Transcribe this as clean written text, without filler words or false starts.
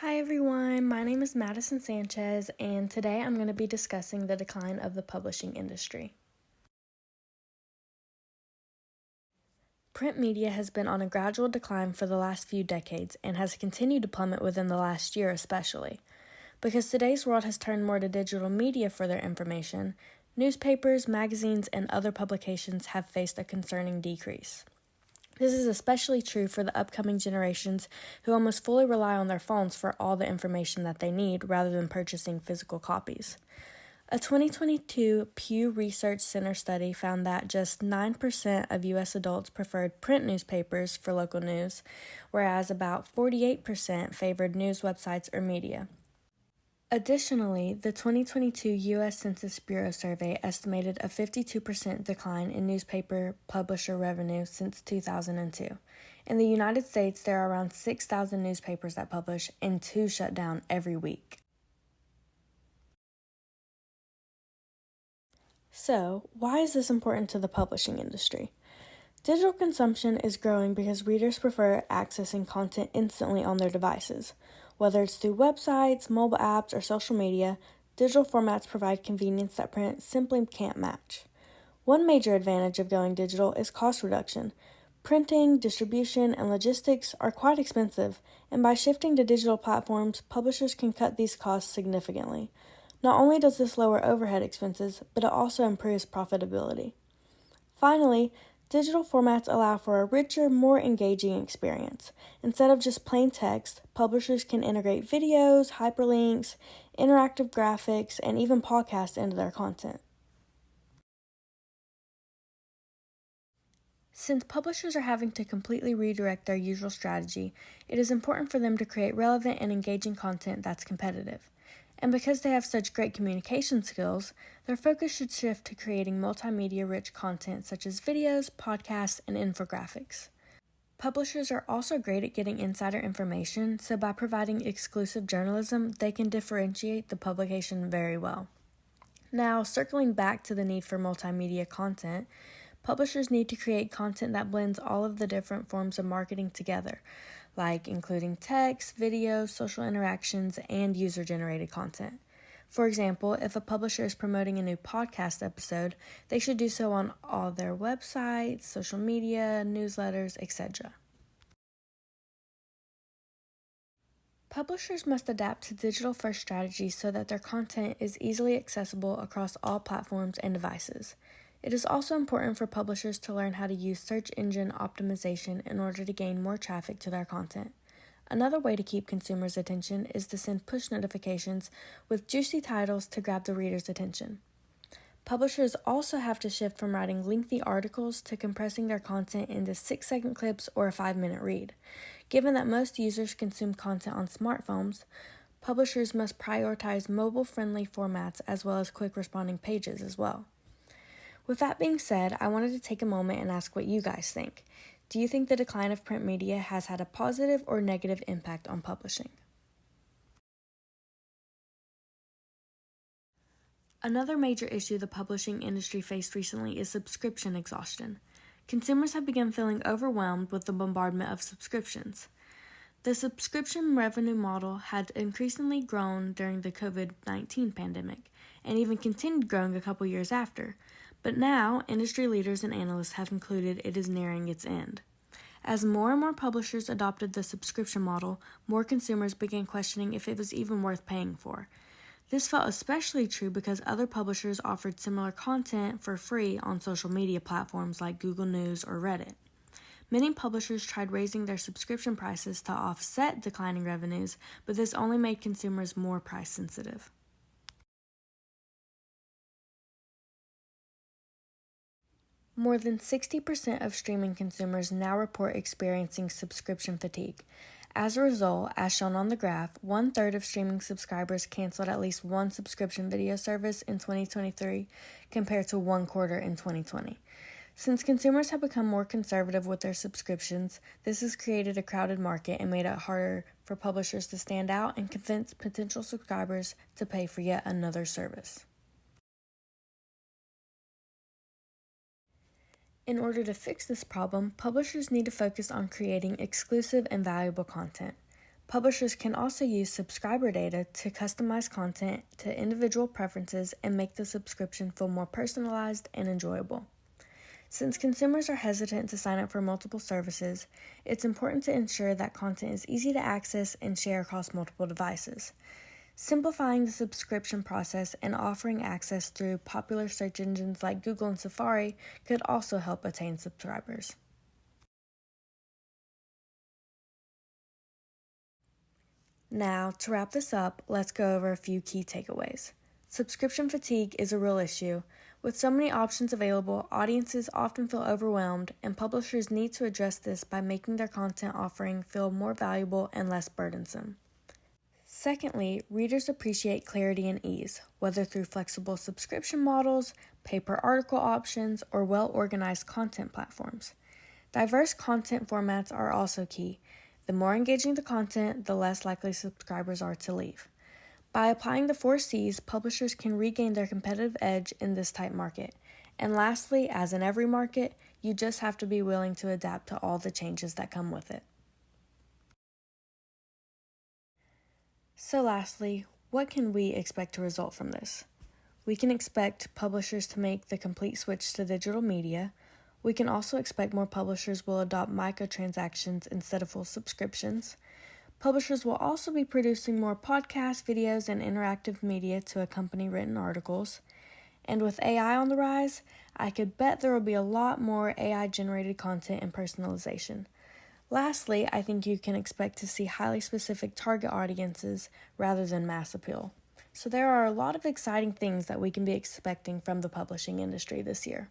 Hi everyone, my name is Madison Sanchez, and today I'm going to be discussing the decline of the publishing industry. Print media has been on a gradual decline for the last few decades and has continued to plummet within the last year especially. Because today's world has turned more to digital media for their information, newspapers, magazines, and other publications have faced a concerning decrease. This is especially true for the upcoming generations who almost fully rely on their phones for all the information that they need rather than purchasing physical copies. A 2022 Pew Research Center study found that just 9% of U.S. adults preferred print newspapers for local news, whereas about 48% favored news websites or media. Additionally, the 2022 U.S. Census Bureau survey estimated a 52% decline in newspaper publisher revenue since 2002. In the United States, there are around 6,000 newspapers that publish, and 2 shut down every week. So, why is this important to the publishing industry? Digital consumption is growing because readers prefer accessing content instantly on their devices. Whether it's through websites, mobile apps, or social media, digital formats provide convenience that print simply can't match. One major advantage of going digital is cost reduction. Printing, distribution, and logistics are quite expensive, and by shifting to digital platforms, publishers can cut these costs significantly. Not only does this lower overhead expenses, but it also improves profitability. Finally, digital formats allow for a richer, more engaging experience. Instead of just plain text, publishers can integrate videos, hyperlinks, interactive graphics, and even podcasts into their content. Since publishers are having to completely redirect their usual strategy, it is important for them to create relevant and engaging content that's competitive. And because they have such great communication skills, their focus should shift to creating multimedia-rich content such as videos, podcasts, and infographics. Publishers are also great at getting insider information, so by providing exclusive journalism, they can differentiate the publication very well. Now, circling back to the need for multimedia content, publishers need to create content that blends all of the different forms of marketing together, like including text, video, social interactions, and user-generated content. For example, if a publisher is promoting a new podcast episode, they should do so on all their websites, social media, newsletters, etc. Publishers must adapt to digital-first strategies so that their content is easily accessible across all platforms and devices. It is also important for publishers to learn how to use search engine optimization in order to gain more traffic to their content. Another way to keep consumers' attention is to send push notifications with juicy titles to grab the reader's attention. Publishers also have to shift from writing lengthy articles to compressing their content into 6-second clips or a 5-minute read. Given that most users consume content on smartphones, publishers must prioritize mobile-friendly formats as well as quick-responding pages as well. With that being said, I wanted to take a moment and ask what you guys think. Do you think the decline of print media has had a positive or negative impact on publishing? Another major issue the publishing industry faced recently is subscription exhaustion. Consumers have begun feeling overwhelmed with the bombardment of subscriptions. The subscription revenue model had increasingly grown during the COVID-19 pandemic, and even continued growing a couple years after. But now, industry leaders and analysts have concluded it is nearing its end. As more and more publishers adopted the subscription model, more consumers began questioning if it was even worth paying for. This felt especially true because other publishers offered similar content for free on social media platforms like Google News or Reddit. Many publishers tried raising their subscription prices to offset declining revenues, but this only made consumers more price sensitive. More than 60% of streaming consumers now report experiencing subscription fatigue. As a result, as shown on the graph, 1/3 of streaming subscribers canceled at least one subscription video service in 2023 compared to 1/4 in 2020. Since consumers have become more conservative with their subscriptions, this has created a crowded market and made it harder for publishers to stand out and convince potential subscribers to pay for yet another service. In order to fix this problem, publishers need to focus on creating exclusive and valuable content. Publishers can also use subscriber data to customize content to individual preferences and make the subscription feel more personalized and enjoyable. Since consumers are hesitant to sign up for multiple services, it's important to ensure that content is easy to access and share across multiple devices. Simplifying the subscription process and offering access through popular search engines like Google and Safari could also help attain subscribers. Now, to wrap this up, let's go over a few key takeaways. Subscription fatigue is a real issue. With so many options available, audiences often feel overwhelmed, and publishers need to address this by making their content offering feel more valuable and less burdensome. Secondly, readers appreciate clarity and ease, whether through flexible subscription models, paper article options, or well-organized content platforms. Diverse content formats are also key. The more engaging the content, the less likely subscribers are to leave. By applying the 4 C's, publishers can regain their competitive edge in this tight market. And lastly, as in every market, you just have to be willing to adapt to all the changes that come with it. So lastly, what can we expect to result from this? We can expect publishers to make the complete switch to digital media. We can also expect more publishers will adopt microtransactions instead of full subscriptions. Publishers will also be producing more podcasts, videos, and interactive media to accompany written articles. And with AI on the rise, I could bet there will be a lot more AI-generated content and personalization. Lastly, I think you can expect to see highly specific target audiences rather than mass appeal. So there are a lot of exciting things that we can be expecting from the publishing industry this year.